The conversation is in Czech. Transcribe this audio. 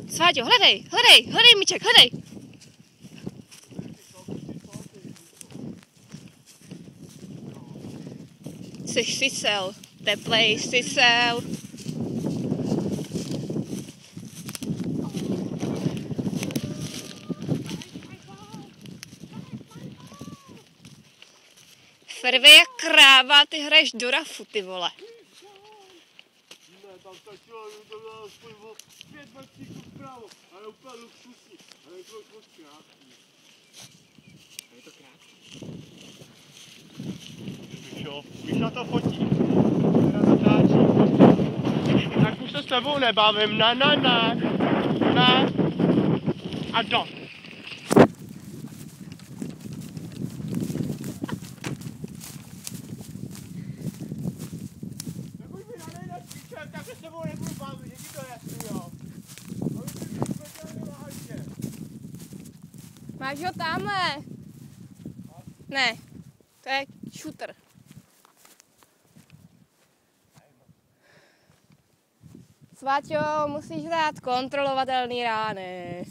Sváťo, hledej, míček, hledej. Jsi sisel, teplej sisel. Ferve jak kráva, ty hraješ do rafu, ty vole. Ne, tam stačilo, to bylo aspoň o 5 metrů vpravo, ale úplně luxusní, ale to moc krátký. Je to krátký. Už na to fotí. Teda natáčí. Tak už se s tebou nebavím, ne. A do. Tak se s tebou nebudu bavit, je ti to jasný, jo? Máš ho tamhle. Ne, to je shooter. Sváťo, musíš dát kontrolovatelný rány.